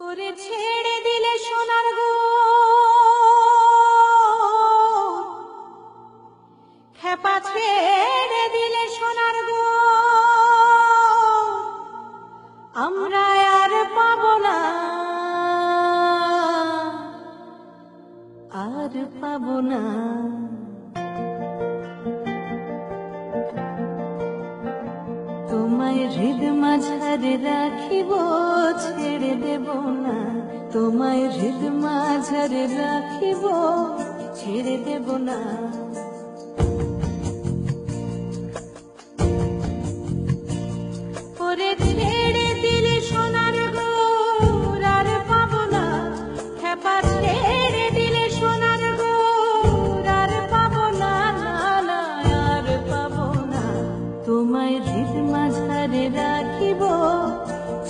ওরে ছেড়ে দিলে সোনার গো খেপা ছেড়ে দিলে সোনার গো আমরা আর পাবো না আর পাবো না তোমায় হৃদ মাঝারে রাখিব ছেড়ে দেব না তোমায় হৃদ মাঝারে রাখিব ছেড়ে দেব না ওরে ছেড়ে দিলে সোনার গো আর পাবো না খেপা ছেড়ে দিলে সোনার গো আর পাবো না না আর পাবো না তোমায় হৃদ মাঝারে রাখিব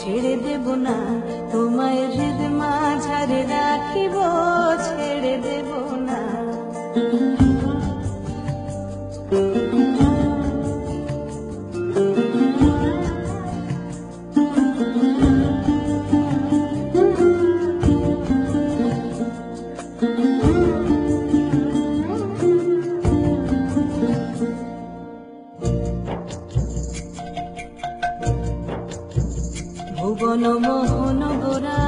ছেড়ে দেব না তোমায় হৃদ মাঝারে রাখিব ছেড়ে দেব না ভুবন মোহন গোরা